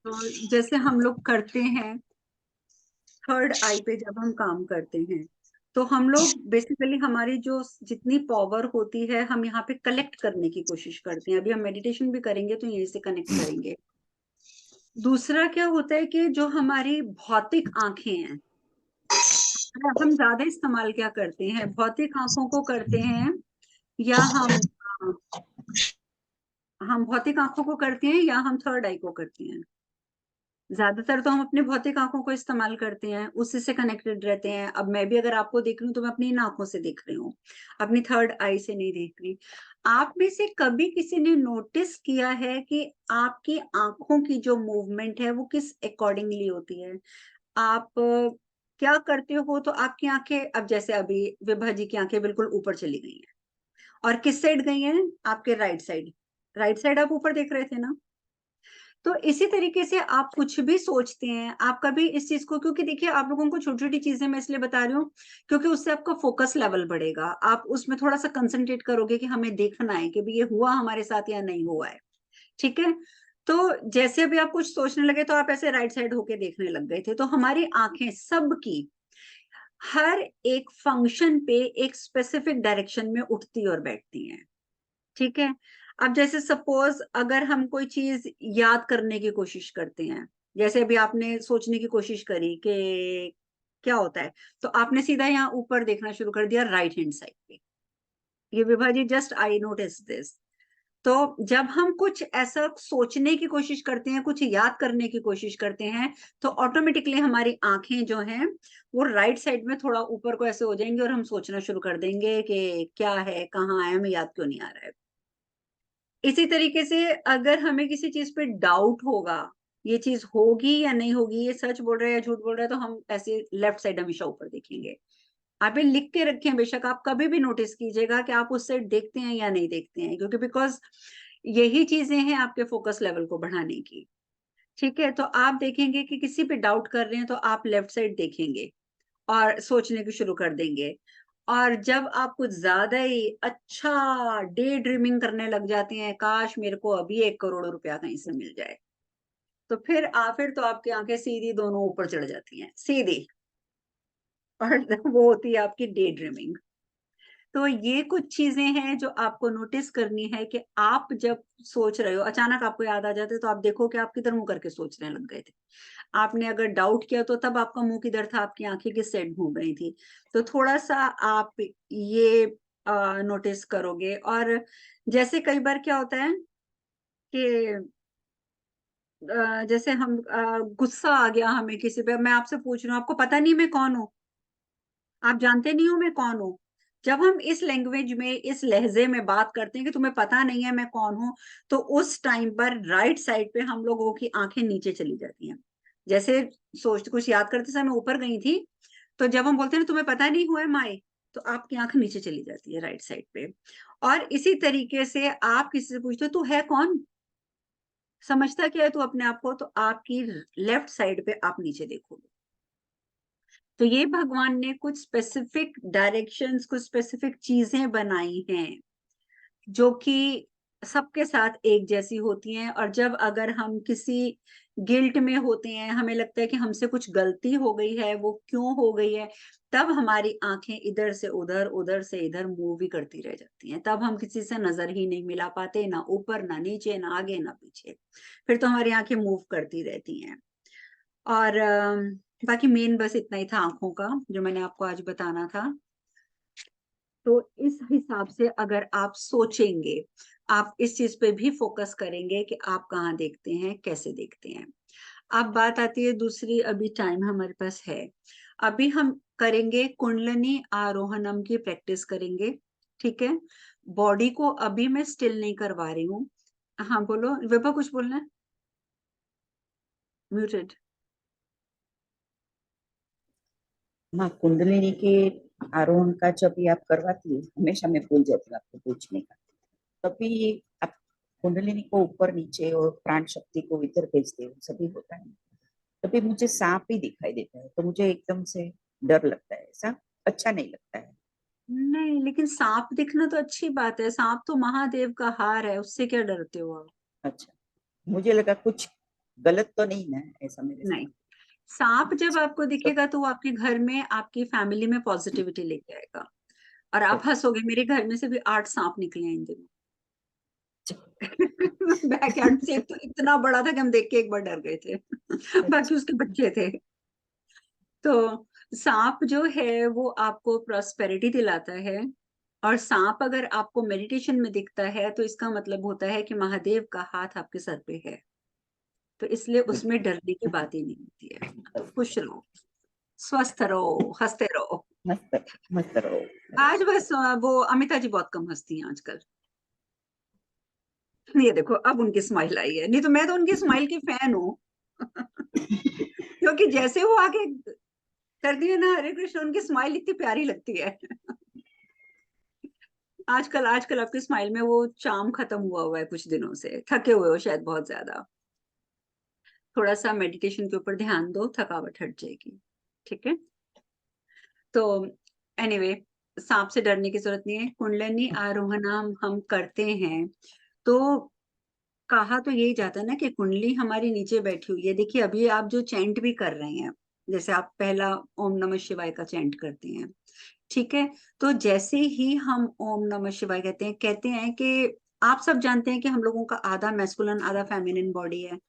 तो जैसे हम लोग करते हैं थर्ड आई पे, जब हम काम करते हैं तो हम लोग बेसिकली हमारी जो जितनी पावर होती है हम यहाँ पे कलेक्ट करने की कोशिश करते हैं। अभी हम मेडिटेशन भी करेंगे तो यहीं से कनेक्ट करेंगे। दूसरा क्या होता है कि जो हमारी भौतिक आंखें हैं, हम ज्यादा इस्तेमाल क्या करते हैं, भौतिक आंखों को करते हैं, या हम भौतिक आंखों को करते हैं या हम थर्ड आई को करते हैं। ज्यादातर तो हम अपने भौतिक आंखों को इस्तेमाल करते हैं, उसी से कनेक्टेड रहते हैं। अब मैं भी अगर आपको देख रही हूँ तो मैं अपनी इन आंखों से देख रही हूँ, अपनी थर्ड आई से नहीं देख रही। आप में से कभी किसी ने नोटिस किया है कि आपकी आंखों की जो मूवमेंट है वो किस अकॉर्डिंगली होती है? आप क्या करते हो तो आपकी आंखें, अब जैसे अभी विभा जी की आंखें बिल्कुल ऊपर चली गई हैं, और किस साइड गई हैं? आपके राइट साइड। राइट साइड आप ऊपर देख रहे थे ना। तो इसी तरीके से आप कुछ भी सोचते हैं, आप कभी इस चीज को, क्योंकि देखिए आप लोगों को छोटी छोटी चीजें मैं इसलिए बता रही हूँ क्योंकि उससे आपका फोकस लेवल बढ़ेगा, आप उसमें थोड़ा सा कंसंट्रेट करोगे कि हमें देखना है कि भी ये हुआ हमारे साथ या नहीं हुआ है। ठीक है। तो जैसे अभी आप कुछ सोचने लगे तो आप ऐसे राइट साइड होके देखने लग गए थे, तो हमारी आंखें सबकी हर एक फंक्शन पे एक स्पेसिफिक डायरेक्शन में उठती और बैठती हैं। ठीक है। अब जैसे सपोज अगर हम कोई चीज याद करने की कोशिश करते हैं, जैसे अभी आपने सोचने की कोशिश करी कि क्या होता है, तो आपने सीधा यहाँ ऊपर देखना शुरू कर दिया राइट हैंड साइड पे। ये विभा जी जस्ट आई नोटिस दिस। तो जब हम कुछ ऐसा सोचने की कोशिश करते हैं, कुछ याद करने की कोशिश करते हैं, तो ऑटोमेटिकली हमारी आंखें जो हैं वो राइट साइड में थोड़ा ऊपर को ऐसे हो जाएंगे और हम सोचना शुरू कर देंगे कि क्या है, कहाँ है, हमें याद क्यों नहीं आ रहा है। इसी तरीके से अगर हमें किसी चीज पे डाउट होगा, ये चीज होगी या नहीं होगी, ये सच बोल रहा है या झूठ बोल रहा है, तो हम ऐसे लेफ्ट साइड हमेशा ऊपर देखेंगे। आप ये लिख के रखें, बेशक आप कभी भी नोटिस कीजिएगा कि आप उस साइड देखते हैं या नहीं देखते हैं, क्योंकि बिकॉज यही चीजें हैं आपके फोकस लेवल को बढ़ाने की। ठीक है। तो आप देखेंगे कि किसी पे डाउट कर रहे हैं तो आप लेफ्ट साइड देखेंगे और सोचने की शुरू कर देंगे। और जब आप कुछ ज्यादा ही अच्छा डे ड्रीमिंग करने लग जाते हैं, काश मेरे को अभी 1 करोड़ रुपया कहीं से मिल जाए, तो फिर तो आपकी आंखें सीधी दोनों ऊपर चढ़ जाती हैं सीधी, और वो होती है आपकी डे ड्रीमिंग। तो ये कुछ चीजें हैं जो आपको नोटिस करनी है कि आप जब सोच रहे हो, अचानक आपको याद आ जाते है, तो आप देखो कि आप किधर मुंह करके सोचने लग गए थे। आपने अगर डाउट किया तो तब आपका मुंह किधर था, आपकी आंखें किस साइड घूम रही थी। तो थोड़ा सा आप ये नोटिस करोगे। और जैसे कई बार क्या होता है कि जैसे हम गुस्सा आ गया हमें किसी पे, मैं आपसे पूछ रही हूँ, आपको पता नहीं मैं कौन हूँ, आप जानते नहीं हो मैं कौन हूँ। जब हम इस लैंग्वेज में, इस लहजे में बात करते हैं कि तुम्हें पता नहीं है मैं कौन हूँ, तो उस टाइम पर राइट साइड पे हम लोगों की आंखें नीचे चली जाती हैं। जैसे सोचते कुछ याद करते समय ऊपर गई थी, तो जब हम बोलते हैं ना तुम्हें पता नहीं हुआ है माए, तो आपकी आंख नीचे चली जाती है राइट साइड पे। और इसी तरीके से आप किसी से पूछते हो तू है कौन, समझता क्या है तू अपने आप को, तो आपकी लेफ्ट साइड पे आप नीचे देखोगे। तो ये भगवान ने कुछ स्पेसिफिक डायरेक्शंस, कुछ स्पेसिफिक चीजें बनाई हैं जो कि सबके साथ एक जैसी होती हैं। और जब अगर हम किसी गिल्ट में होते हैं, हमें लगता है कि हमसे कुछ गलती हो गई है, वो क्यों हो गई है, तब हमारी आंखें इधर से उधर, उधर से इधर मूव ही करती रह जाती हैं। तब हम किसी से नजर ही नहीं मिला पाते, ना ऊपर ना नीचे, ना आगे ना पीछे। फिर तो हमारी आंखें मूव करती रहती हैं। और बाकी मेन बस इतना ही था आंखों का जो मैंने आपको आज बताना था। तो इस हिसाब से अगर आप सोचेंगे, आप इस चीज पे भी फोकस करेंगे कि आप कहाँ देखते हैं, कैसे देखते हैं। अब बात आती है दूसरी, अभी टाइम हमारे पास है, अभी हम करेंगे कुंडलिनी आरोहणम की प्रैक्टिस करेंगे। ठीक है। बॉडी को अभी मैं स्टिल नहीं करवा रही हूँ। हाँ बोलो विभा, कुछ बोलना है? म्यूटेड। हाँ, कुंडलिनी के आरोहण का जब भी आप करवाती है, हमेशा मैं भूल जाती हूँ आपको पूछने का। तभी आप कुंडलिनी को ऊपर नीचे और प्राण शक्ति को इधर भेजते हो, सभी होता है। तभी मुझे सांप ही दिखाई देता है, तो मुझे एकदम से डर लगता है, ऐसा अच्छा नहीं लगता है। नहीं, लेकिन सांप दिखना तो अच्छी बात है, सांप तो महादेव का हार है, उससे क्या डरते हो आप? अच्छा, मुझे लगा कुछ गलत तो नहीं ना ऐसा मेरे नहीं, साथ? सांप जब आपको तो, दिखेगा तो वो आपके घर में, आपकी फैमिली में पॉजिटिविटी लेके आएगा। और तो आप हंसोगे, मेरे घर में से भी 8 सांप निकले हैं इन दिनों। बैकयार्ड से तो इतना बड़ा था कि हम देख के एक बार डर गए थे। बाकी उसके बच्चे थे। तो सांप जो है वो आपको प्रॉस्पेरिटी दिलाता है। और सांप अगर आपको मेडिटेशन में दिखता है तो इसका मतलब होता है कि महादेव का हाथ आपके सर पे है। तो इसलिए उसमें डरने की बात ही नहीं होती है। तो खुश रहो, स्वस्थ रहो, हंसते रहो। मस्त, मस्त रहो। आज बस वो अमिता जी बहुत कम हंसती हैं आजकल। ये देखो अब उनकी स्माइल आई है, नहीं तो मैं तो उनकी स्माइल की फैन हूँ। क्योंकि जैसे वो आगे करती है ना हरे कृष्ण, उनकी स्माइल इतनी प्यारी लगती है। आजकल आजकल आपकी स्माइल में वो चार्म खत्म हुआ हुआ है, कुछ दिनों से थके हुए हो शायद बहुत ज्यादा। थोड़ा सा मेडिटेशन के ऊपर ध्यान दो, थकावट हट जाएगी। ठीक है। तो एनीवे, सांप से डरने की जरूरत नहीं है। कुंडलिनी आरोहण हम करते हैं तो कहा तो यही जाता है ना कि कुंडली हमारी नीचे बैठी हुई है। देखिए अभी आप जो चैंट भी कर रहे हैं, जैसे आप पहला ओम नमः शिवाय का चैंट करते हैं, ठीक है। तो जैसे ही हम ओम नमः शिवाय कहते हैं कि आप सब जानते हैं कि हम लोगों का आधा मैस्कुलिन आधा फेमिनिन बॉडी है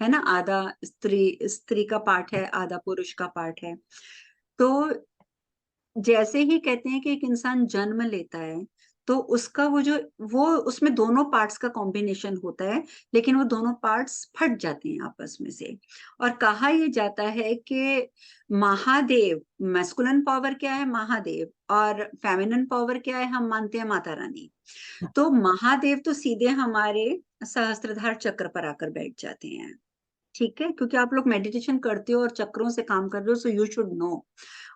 ना। आधा स्त्री स्त्री का पार्ट है, आधा पुरुष का पार्ट है। तो जैसे ही कहते हैं कि एक इंसान जन्म लेता है तो उसका वो उसमें दोनों पार्ट्स का कॉम्बिनेशन होता है, लेकिन वो दोनों पार्ट्स फट जाते हैं आपस में से। और कहा यह जाता है कि महादेव, मैस्कुलिन पावर क्या है महादेव, और फेमिनिन पावर क्या है हम मानते हैं माता रानी। तो महादेव तो सीधे हमारे सहस्त्रधार चक्र पर आकर बैठ जाते हैं। ठीक है, क्योंकि आप लोग मेडिटेशन करते हो और चक्रों से काम कर रहे हो, सो यू शुड नो।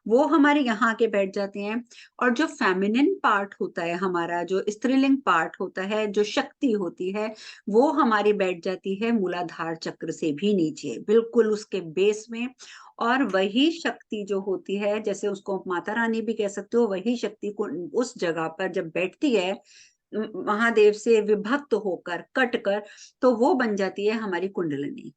वो हमारे यहाँ आके बैठ जाते हैं। और जो फेमिनिन पार्ट होता है हमारा, जो स्त्रीलिंग पार्ट होता है, जो शक्ति होती है, वो हमारी बैठ जाती है मूलाधार चक्र से भी नीचे, बिल्कुल उसके बेस में। और वही शक्ति जो होती है, जैसे उसको माता रानी भी कह सकते हो, वही शक्ति को उस जगह पर जब बैठती है महादेव से विभक्त होकर, कट कर, तो वो बन जाती है हमारी कुंडलिनी।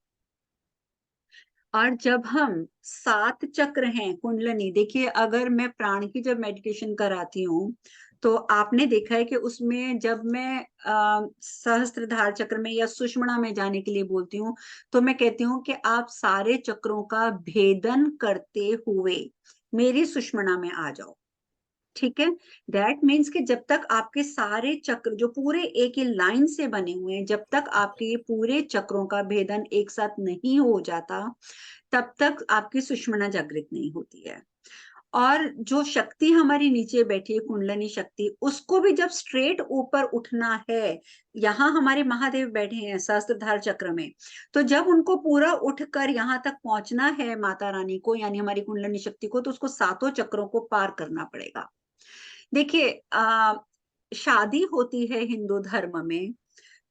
और जब हम 7 चक्र हैं कुंडलनी, देखिए अगर मैं प्राण की जब मेडिटेशन कराती हूँ तो आपने देखा है कि उसमें जब मैं सहस्त्रधार चक्र में या सुषुम्ना में जाने के लिए बोलती हूँ तो मैं कहती हूँ कि आप सारे चक्रों का भेदन करते हुए मेरी सुषुम्ना में आ जाओ। ठीक है। दैट मीन्स कि जब तक आपके सारे चक्र जो पूरे एक ही लाइन से बने हुए हैं, जब तक आपके ये पूरे चक्रों का भेदन एक साथ नहीं हो जाता, तब तक आपकी सुषुम्ना जागृत नहीं होती है। और जो शक्ति हमारी नीचे बैठी है कुंडलिनी शक्ति, उसको भी जब स्ट्रेट ऊपर उठना है, यहाँ हमारे महादेव बैठे हैं सहस्त्रधार चक्र में, तो जब उनको पूरा उठकर यहाँ तक पहुंचना है माता रानी को, यानी हमारी कुंडलिनी शक्ति को, तो उसको सातों चक्रों को पार करना पड़ेगा। देखिए शादी होती है हिंदू धर्म में,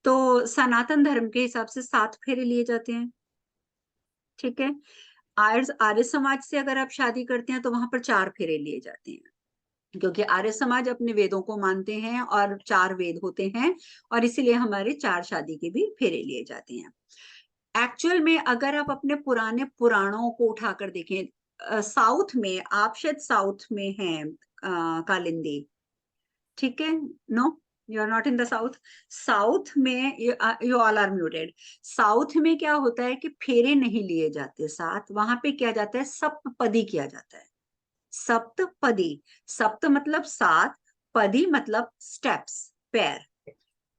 तो सनातन धर्म के हिसाब से 7 फेरे लिए जाते हैं। ठीक है। आर्य आर्य समाज से अगर आप शादी करते हैं तो वहां पर 4 फेरे लिए जाते हैं, क्योंकि आर्य समाज अपने वेदों को मानते हैं और 4 वेद होते हैं, और इसीलिए हमारे 4 शादी के भी फेरे लिए जाते हैं। एक्चुअल में अगर आप अपने पुराने पुराणों को उठाकर देखें, साउथ में, आप शायद साउथ में हैं कालिंदी, ठीक है। No, you are not in the south. South में you all are muted. South में क्या होता है कि फेरे नहीं लिए जाते 7, वहां पे किया जाता है सप्तपदी किया जाता है। सप्तपदी, सप्त मतलब 7, पदी मतलब स्टेप्स, पैर।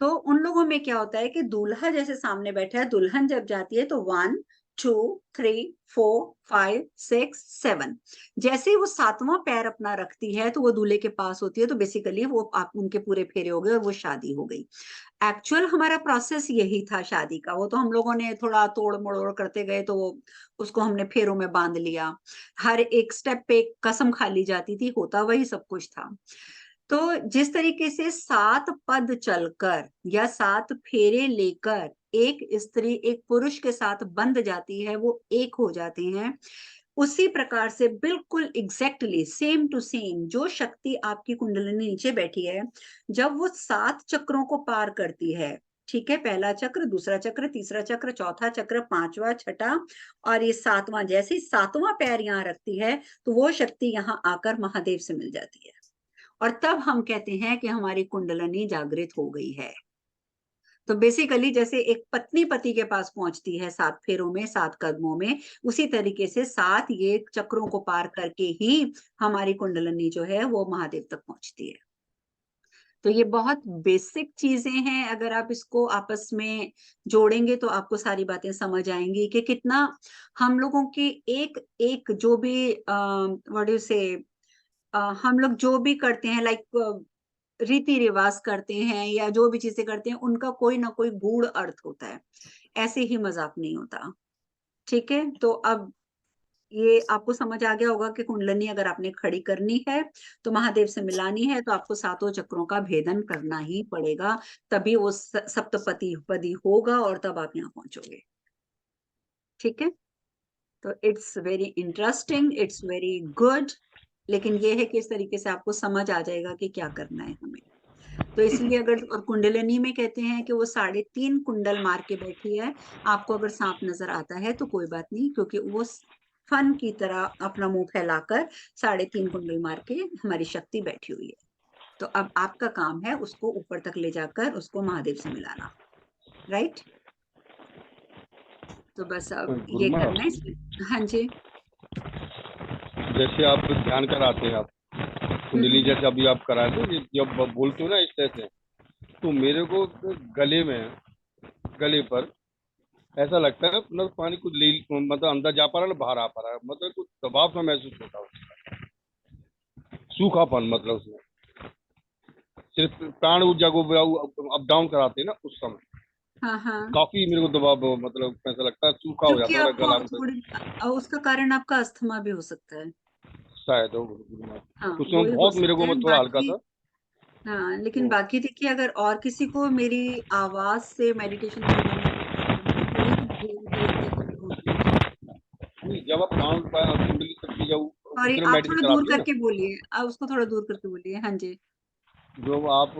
तो उन लोगों में क्या होता है कि दूल्हा जैसे सामने बैठा है, दुल्हन जब जाती है तो 1 2 3 4 5 6 7, जैसे ही वो 7वां पैर अपना रखती है तो वो दूल्हे के पास होती है। तो बेसिकली वो आप उनके पूरे फेरे हो गए और वो शादी हो गई। एक्चुअल हमारा प्रोसेस यही था शादी का, वो तो हम लोगों ने थोड़ा तोड़ मड़ोड़ करते गए तो वो उसको हमने फेरों में बांध लिया। हर एक स्टेप पे एक कसम खा ली जाती थी, होता वही सब कुछ था। तो जिस तरीके से 7 पद चलकर या 7 फेरे लेकर एक स्त्री एक पुरुष के साथ बंध जाती है, वो एक हो जाते हैं, उसी प्रकार से बिल्कुल एग्जैक्टली सेम टू सेम जो शक्ति आपकी कुंडलिनी नीचे बैठी है, जब वो 7 चक्रों को पार करती है, ठीक है, पहला चक्र, दूसरा चक्र, तीसरा चक्र, चौथा चक्र, पांचवा, छठा और ये सातवां। जैसे ही सातवां पैर यहाँ रखती है तो वो शक्ति यहाँ आकर महादेव से मिल जाती है और तब हम कहते हैं कि हमारी कुंडलनी जागृत हो गई है। तो बेसिकली जैसे एक पत्नी पति के पास पहुंचती है 7 फेरों में, 7 कदमों में, उसी तरीके से 7 ये चक्रों को पार करके ही हमारी कुंडलनी जो है वो महादेव तक पहुंचती है। तो ये बहुत बेसिक चीजें हैं, अगर आप इसको आपस में जोड़ेंगे तो आपको सारी बातें समझ आएंगी कि कितना हम लोगों की एक एक जो भी व्हाट यू से हम लोग जो भी करते हैं, लाइक रीति रिवाज करते हैं या जो भी चीजें करते हैं, उनका कोई ना कोई गूढ़ अर्थ होता है, ऐसे ही मजाक नहीं होता। ठीक है, तो अब ये आपको समझ आ गया होगा कि कुंडलनी अगर आपने खड़ी करनी है तो महादेव से मिलानी है तो आपको सातों चक्रों का भेदन करना ही पड़ेगा, तभी वो सप्तपति पदी होगा और तब आप यहाँ पहुंचोगे। ठीक है, तो it's very interesting, it's very good, लेकिन ये है कि इस तरीके से आपको समझ आ जाएगा कि क्या करना है हमें। तो इसलिए अगर, और कुंडलिनी में कहते हैं कि वो 3.5 कुंडल मार के बैठी है। आपको अगर सांप नजर आता है तो कोई बात नहीं, क्योंकि वो फन की तरह अपना मुंह फैलाकर 3.5 कुंडल मार के हमारी शक्ति बैठी हुई है। तो अब आपका काम है उसको ऊपर तक ले जाकर उसको महादेव से मिलाना। राइट, तो बस अब ये गुरुमा, करना है इसमें। हाँ जी। जैसे आप ध्यान कराते हैं, आप कुंडली जैसे अभी आप कराए थे, जब बोलते हो ना इस तरह से, तो मेरे को गले पर ऐसा लगता है मतलब पानी कुछ ले, मतलब अंदर जा पा रहा है ना बाहर आ पा रहा है, मतलब कुछ दबाव सा महसूस होता है, सूखापन, मतलब उसमें सिर्फ प्राण ऊर्जा को अप डाउन कराते हैं ना उस समय हाँ हाँ, काफी मेरे को दबाव, मतलब ऐसा लगता है सूखा हो क्योंकि जाता है मेरा आपको गला में। थोड़ी उसका कारण आपका अस्थमा भी हो सकता है। शायद हाँ, उस वो समय ही हो बहुत मेरे सकता को है थोड़ा हल्का बाकी। था। हाँ, लेकिन तो बाकी देखिए, अगर और किसी को मेरी आवाज से मेडिटेशन करने में कोई प्रॉब्लम है तो ये धीरे धीरे धीरे करके वो ग्रेट है। नहीं, जब आप काउंट कुंडली तक जब सॉरी, उतने आप मेडिटेशन थोड़ा दूर कराती है ना, करके बोलिए, आप उसको थोड़ा दूर करके बोलिए। हाँ जी। जो आप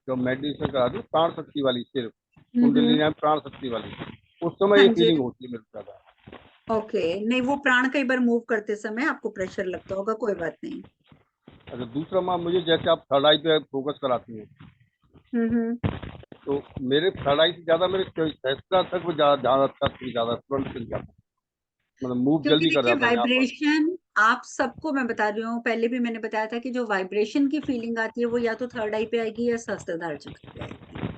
जब मेडिटेशन कराती है प्राण शक्ति वाली, सिर्फ कुंडली हम्म। में प्राण शक्ति वाली, उस समय हाँ ये जी। फीलिंग होती है मेरे को ज्यादा। ओके, नहीं वो प्राण कई बार मूव करते समय आपको प्रेशर लगता होगा, कोई बात नहीं। अच्छा, दूसरा माँ, मुझे जैसे आप थर्ड आई पे फोकस कराती हैं, हम्म। तो मेरे थर्ड आई से ज्यादा मेरे सहस्त्रा तक वो ज्यादा ज्यादा तुरंत चल जाता, मतलब मूव क्योंकि जल्दी कर देखिए जाता है यहाँ पर। वाइब्रेशन, आप सबको मैं बता रही हूँ, पहले भी मैंने बताया था कि जो वाइब्रेशन की फीलिंग आती है वो या तो थर्ड आई पे आएगी या सहस्त्रधार चक्र पे आएगी।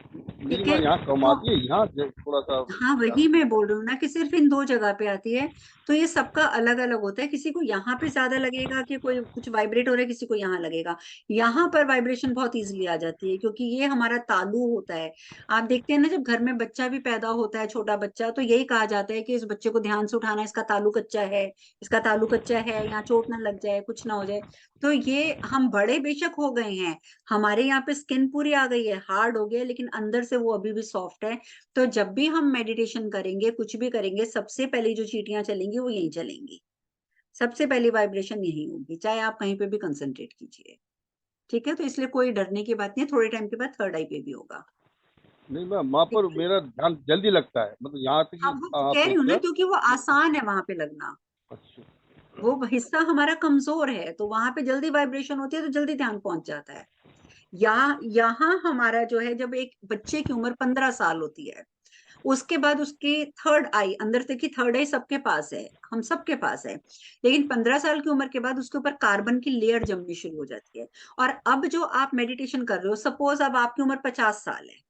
मेरी ठीक माँ है, यहाँ कम तो आती है, यहाँ थोड़ा सा हाँ वही ज्यादा। मैं बोल रही हूँ ना कि सिर्फ इन 2 जगह पे आती है। तो ये सबका अलग अलग होता है, किसी को यहाँ पे ज्यादा लगेगा कि कोई कुछ वाइब्रेट हो रहा है, किसी को यहाँ लगेगा। यहाँ पर वाइब्रेशन बहुत इजीली आ जाती है क्योंकि ये हमारा तालु होता है। आप देखते हैं ना, जब घर में बच्चा भी पैदा होता है, छोटा बच्चा, तो यही कहा जाता है कि इस बच्चे को ध्यान से उठाना, इसका तालु कच्चा है, इसका तालु कच्चा है, यहाँ चोट ना लग जाए, कुछ ना हो जाए। तो ये हम बड़े बेशक हो गए हैं, हमारे यहाँ पे स्किन पूरी आ गई है, हार्ड हो गया है, लेकिन अंदर से वो अभी भी सॉफ्ट है। तो जब भी हम मेडिटेशन करेंगे, कुछ भी करेंगे, सबसे पहली जो चीटियां चलेंगी वो यहीं चलेंगी। सबसे पहली वाइब्रेशन यही होगी, चाहे आप कहीं पे भी कंसंट्रेट कीजिए। ठीक है, तो इसलिए कोई डरने की बात नहीं है, थोड़े टाइम के बाद थर्ड आई पे भी होगा। नहीं मैं वहाँ ठीक पर है, मेरा ध्यान जल्दी लगता है, मतलब यहाँ तक कि अब वो आप कह रही हूँ ना, सोचा। क्योंकि वो आसान है वहां पे लगना। अच्छा। वो हिस्सा हमारा कमजोर है तो वहां पे जल्दी वाइब्रेशन होती है तो जल्दी ध्यान पहुंच जाता है। यहाँ हमारा जो है, जब एक बच्चे की उम्र 15 साल होती है, उसके बाद उसकी थर्ड आई, अंदर से की थर्ड आई सबके पास है, हम सबके पास है, लेकिन 15 साल की उम्र के बाद उसके ऊपर कार्बन की लेयर जमनी शुरू हो जाती है। और अब जो आप मेडिटेशन कर रहे हो, सपोज अब आपकी उम्र 50 साल है,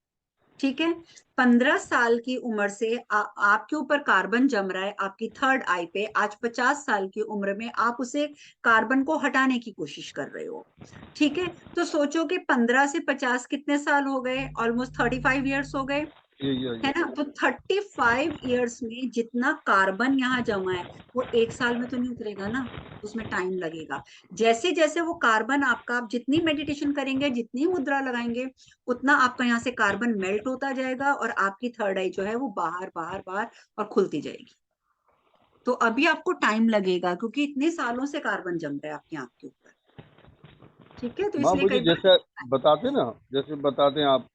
ठीक है, 15 साल की उम्र से आपके ऊपर कार्बन जम रहा है आपकी थर्ड आई पे। आज 50 साल की उम्र में आप उसे कार्बन को हटाने की कोशिश कर रहे हो। ठीक है, तो सोचो कि 15 से 50 कितने साल हो गए, ऑलमोस्ट 35 ईयर्स हो गए, है ये ना। तो 35 ईयर्स में जितना कार्बन यहाँ जमा है वो 1 साल में तो नहीं उतरेगा ना, उसमें टाइम लगेगा। जैसे जैसे वो कार्बन आपका, आप जितनी मेडिटेशन करेंगे, जितनी मुद्रा लगाएंगे, उतना आपका यहाँ से कार्बन मेल्ट होता जाएगा और आपकी थर्ड आई जो है वो बाहर बाहर बाहर और खुलती जाएगी। तो अभी आपको टाइम लगेगा क्योंकि इतने सालों से कार्बन जम रहा है आपकी आंख के ऊपर। ठीक है, तो माँ, इसलिए मुझे कई बार। जैसे बताते ना, जैसे बताते हैं आप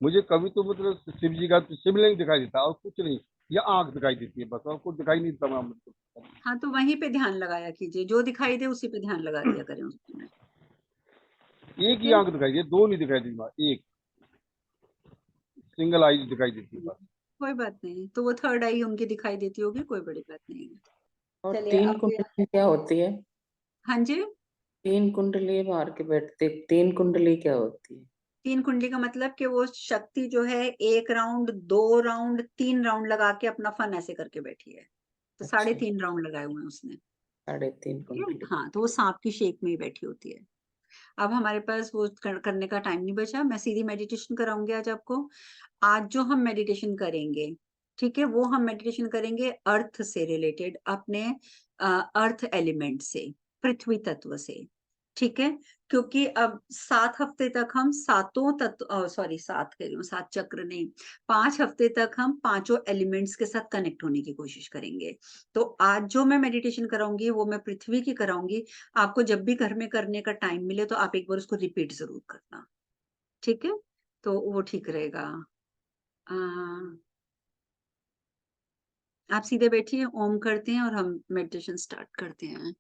मुझे कभी तो मतलब शिव जी का शिवलिंग दिखाई देता और कुछ नहीं, या आंख दिखाई देती है बस, और कुछ दिखाई नहीं देता मुझको। हाँ, तो वहीं पे ध्यान लगाया कीजिए, जो दिखाई दे उसी पे ध्यान लगा दिया करें उस समय। एक ठीक ही है, आंख दिखाई दे, दो नहीं दिखाई देती, एक सिंगल आई दिखाई देती है बस। कोई बात नहीं, तो वो थर्ड आई उनकी दिखाई देती होगी, कोई बड़ी बात नहीं है। और चलिए तीन अब कुंडली क्या होती है? हाँ जी, 3 कुंडली मार के बैठते, 3 कुंडली क्या होती है? 3 कुंडली का मतलब कि वो शक्ति जो है 1 राउंड, 2 राउंड, 3 राउंड लगा के अपना फन ऐसे करके बैठी है, तो अच्छा, 3.5 राउंड लगाए हुए हैं उसने। 3.5 ठीक है? कुंडली। हाँ, तो वो सांप की शेप में ही बैठी होती है। अब हमारे पास वो करने का टाइम नहीं बचा, मैं सीधी मेडिटेशन कराऊंगी आज आपको। आज जो हम मेडिटेशन करेंगे, ठीक है, वो हम मेडिटेशन करेंगे अर्थ से रिलेटेड, अपने अर्थ एलिमेंट से, पृथ्वी तत्व से। ठीक है, क्योंकि अब 7 हफ्ते तक हम सातों तत्व, सॉरी 7 कह रही हूँ, 7 चक्र नहीं, 5 हफ्ते तक हम पांचों एलिमेंट्स के साथ कनेक्ट होने की कोशिश करेंगे। तो आज जो मैं मेडिटेशन कराऊंगी वो मैं पृथ्वी की कराऊंगी। आपको जब भी घर में करने का टाइम मिले तो आप एक बार उसको रिपीट जरूर करना, ठीक है, तो वो ठीक रहेगा। आ, आप सीधे बैठिए, ओम करते हैं और हम मेडिटेशन स्टार्ट करते हैं।